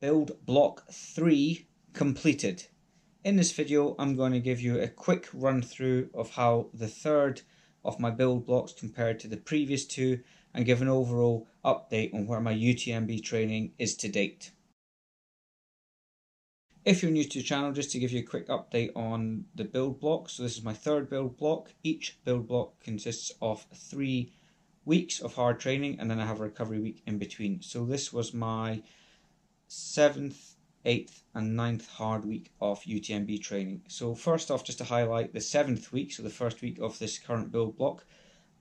Build block 3 completed. In this video I'm going to give you a quick run through of how the third of my build blocks compared to the previous two and give an overall update on where my UTMB training is to date. If you're new to the channel, just to give you a quick update on the build block. So this is my third build block. Each build block consists of 3 weeks of hard training and then I have a recovery week in between. So this was my 7th, 8th and 9th hard week of UTMB training. So first off, just to highlight the 7th week, so the first week of this current build block,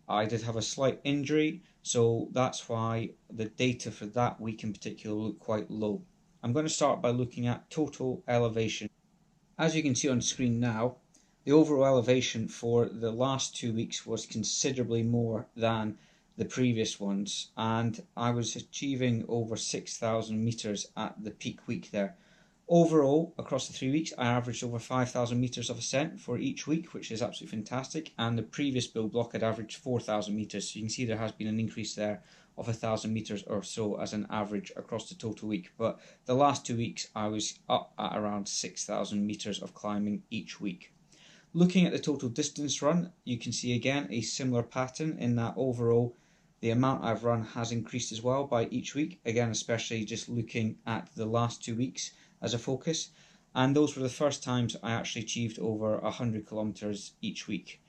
I did have a slight injury, so that's why the data for that week in particular look quite low. I'm going to start by looking at total elevation. As you can see on screen now, the overall elevation for the last 2 weeks was considerably more than the previous ones, and I was achieving over 6,000 meters at the peak week there. Overall, across the 3 weeks, I averaged over 5,000 meters of ascent for each week, which is absolutely fantastic, and the previous build block had averaged 4,000 meters, so you can see there has been an increase there of 1,000 meters or so as an average across the total week. But the last 2 weeks I was up at around 6,000 meters of climbing each week. Looking at the total distance run, you can see again a similar pattern in that overall the amount I've run has increased as well by each week, again especially just looking at the last 2 weeks as a focus, and those were the first times I actually achieved over 100 kilometers each week.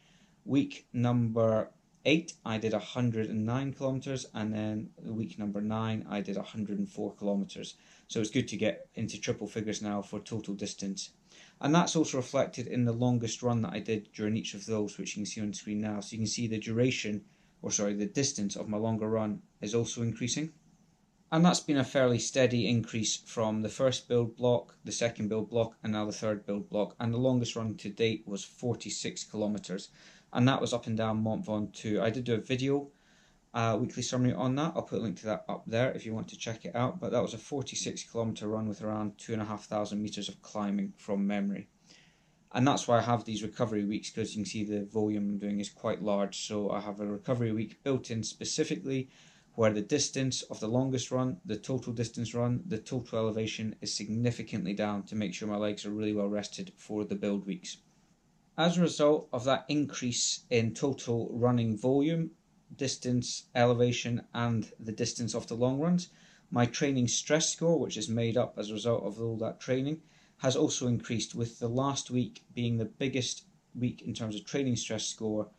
Week number 8 I did 109 kilometers, and then week number 9 I did 104 kilometers. So it's good to get into triple figures now for total distance. And that's also reflected in the longest run that I did during each of those, which you can see on screen now. So you can see the duration, the distance of my longer run is also increasing. And that's been a fairly steady increase from the first build block, the second build block, and now the third build block. And the longest run to date was 46 kilometers. And that was up and down Mont Blanc too. I did do a video, weekly summary on that. I'll put a link to that up there if you want to check it out. But that was a 46 kilometer run with around 2,500 meters of climbing from memory. And that's why I have these recovery weeks, because you can see the volume I'm doing is quite large. So I have a recovery week built in specifically where the distance of the longest run, the total distance run, the total elevation is significantly down to make sure my legs are really well rested for the build weeks. As a result of that increase in total running volume, distance, elevation and the distance of the long runs, my training stress score, which is made up as a result of all that training, has also increased, with the last week being the biggest week in terms of training stress score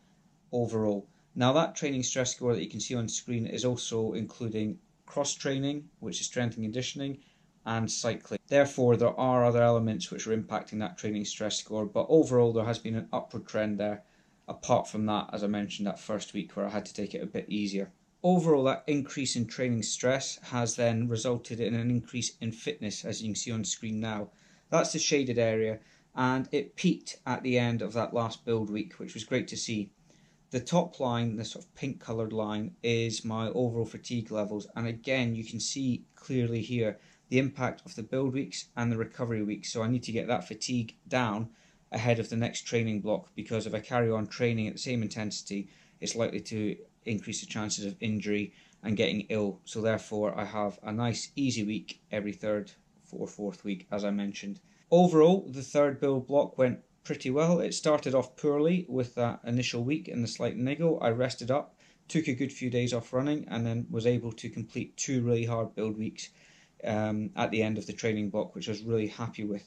overall. Now that training stress score that you can see on screen is also including cross training, which is strength and conditioning, and cycling. Therefore there are other elements which are impacting that training stress score, but overall there has been an upward trend there, apart from that, as I mentioned, that first week where I had to take it a bit easier. Overall, that increase in training stress has then resulted in an increase in fitness, as you can see on screen now. That's the shaded area, and it peaked at the end of that last build week, which was great to see. The top line, the sort of pink coloured line, is my overall fatigue levels, and again you can see clearly here the impact of the build weeks and the recovery weeks. So I need to get that fatigue down ahead of the next training block, because if I carry on training at the same intensity, it's likely to increase the chances of injury and getting ill. So therefore I have a nice easy week every third or fourth week, as I mentioned. Overall, the third build block went pretty well. It started off poorly with that initial week and the slight niggle. I rested up, took a good few days off running, and then was able to complete 2 really hard build weeks at the end of the training block, which I was really happy with.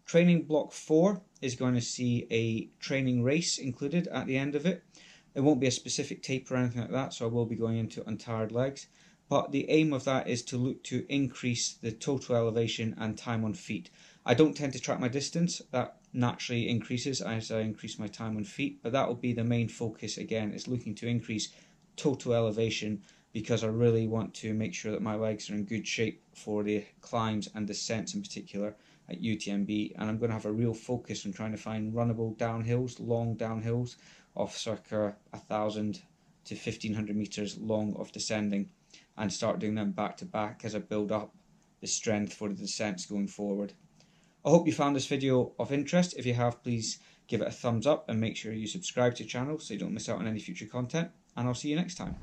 Training block 4 is going to see a training race included at the end of it. It won't be a specific taper or anything like that, so I will be going into untired legs. But the aim of that is to look to increase the total elevation and time on feet. I don't tend to track my distance, that naturally increases as I increase my time on feet, but that will be the main focus again, is looking to increase total elevation, because I really want to make sure that my legs are in good shape for the climbs and descents in particular at UTMB, and I'm going to have a real focus on trying to find runnable downhills, long downhills of circa 1,000 to 1,500 meters long of descending, and start doing them back to back as I build up the strength for the descents going forward. I hope you found this video of interest. If you have, please give it a thumbs up and make sure you subscribe to the channel so you don't miss out on any future content, and I'll see you next time.